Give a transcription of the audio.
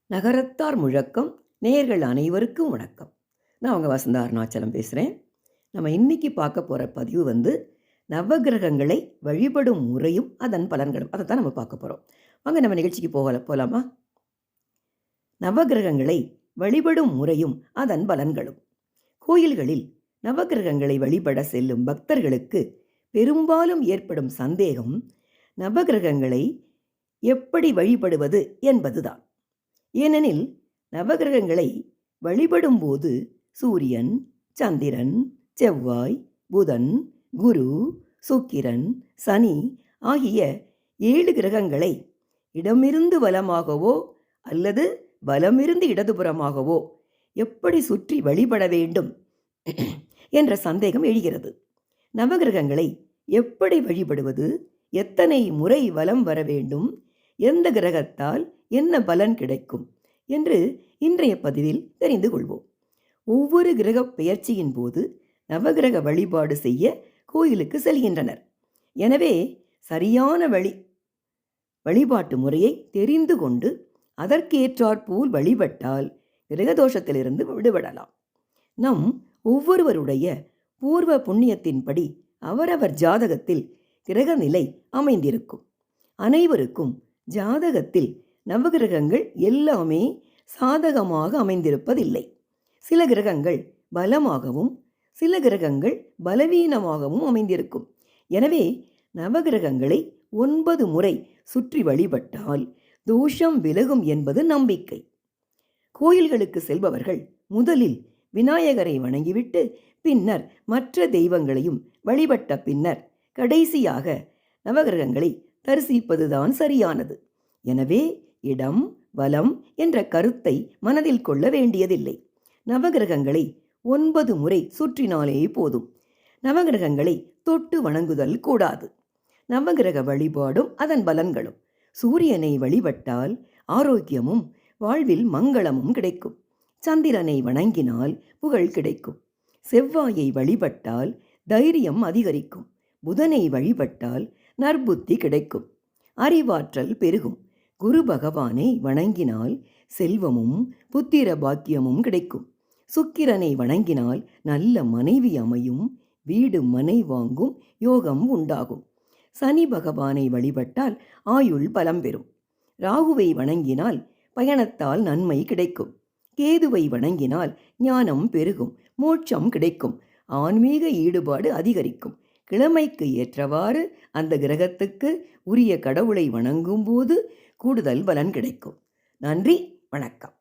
நகரத்தார் முழக்கம் நேயர்கள் அனைவருக்கும் வணக்கம். நான் உங்கள் வசந்தா அருணாச்சலம் பேசுகிறேன். நம்ம இன்னைக்கு பார்க்க போகிற பதிவு நவகிரகங்களை வழிபடும் முறையும் அதன் பலன்களும். அதை தான் நம்ம பார்க்க போகிறோம். வாங்க நம்ம நிகழ்ச்சிக்கு போகலாமா? நவகிரகங்களை வழிபடும் முறையும் அதன் பலன்களும். கோயில்களில் நவகிரகங்களை வழிபட செல்லும் பக்தர்களுக்கு பெரும்பாலும் ஏற்படும் சந்தேகம் நவகிரகங்களை எப்படி வழிபடுவது என்பதுதான். ஏனெனில் நவகிரகங்களை வழிபடும்போது சூரியன், சந்திரன், செவ்வாய், புதன், குரு, சுக்கிரன், சனி ஆகிய 7 கிரகங்களை இடமிருந்து வலமாகவோ அல்லது வலமிருந்து இடதுபுறமாகவோ எப்படி சுற்றி வழிபட வேண்டும் என்ற சந்தேகம் எழுகிறது. நவகிரகங்களை எப்படி வழிபடுவது, எத்தனை முறை வலம் வர வேண்டும், எந்த கிரகத்தால் என்ன பலன் கிடைக்கும் என்று இன்றைய பதிவில் தெரிந்து கொள்வோம். ஒவ்வொரு கிரக பெயர்ச்சியின் போது நவகிரக வழிபாடு செய்ய கோயிலுக்கு செல்கின்றனர். எனவே சரியான வழிபாட்டு முறையை தெரிந்து கொண்டு அதற்கேற்றாற்போல் வழிபட்டால் கிரகதோஷத்திலிருந்து விடுபடலாம். நம் ஒவ்வொருவருடைய பூர்வ புண்ணியத்தின்படி அவரவர் ஜாதகத்தில் கிரக நிலை அமைந்திருக்கும். அனைவருக்கும் ஜாதகத்தில் நவகிரகங்கள் எல்லாமே சாதகமாக அமைந்திருப்பதில்லை. சில கிரகங்கள் பலமாகவும் சில கிரகங்கள் பலவீனமாகவும் அமைந்திருக்கும். எனவே நவகிரகங்களை 9 முறை சுற்றி வழிபட்டால் தோஷம் விலகும் என்பது நம்பிக்கை. கோயில்களுக்கு செல்பவர்கள் முதலில் விநாயகரை வணங்கிவிட்டு பின்னர் மற்ற தெய்வங்களையும் வழிபட்ட பின்னர் கடைசியாக நவகிரகங்களை தரிசிப்பதுதான் சரியானது. எனவே இடம் வலம் என்ற கருத்தை மனதில் கொள்ள வேண்டியதில்லை. நவகிரகங்களை 9 முறை சுற்றினாலே போதும். நவகிரகங்களை தொட்டு வணங்குதல் கூடாது. நவகிரக வழிபாடும் அதன் பலன்களும். சூரியனை வழிபட்டால் ஆரோக்கியமும் வாழ்வில் மங்களமும் கிடைக்கும். சந்திரனை வணங்கினால் புகழ் கிடைக்கும். செவ்வாயை வழிபட்டால் தைரியம் அதிகரிக்கும். புதனை வழிபட்டால் நற்புத்தி கிடைக்கும். அறிவாற்றல் பெருகும். குரு பகவானை வணங்கினால் செல்வமும் புத்திர பாக்கியமும் கிடைக்கும். சுக்கிரனை வணங்கினால் நல்ல மனைவி அமையும். வீடு மனை வாங்கும் யோகம் உண்டாகும். சனி பகவானை வழிபட்டால் ஆயுள் பலம் பெறும். ராகுவை வணங்கினால் பயணத்தால் நன்மை கிடைக்கும். கேதுவை வணங்கினால் ஞானம் பெருகும், மோட்சம் கிடைக்கும், ஆன்மீக ஈடுபாடு அதிகரிக்கும். கிழமைக்கு ஏற்றவாறு அந்த கிரகத்துக்கு உரிய கடவுளை வணங்கும் போது கூடுதல் பலன் கிடைக்கும். நன்றி, வணக்கம்.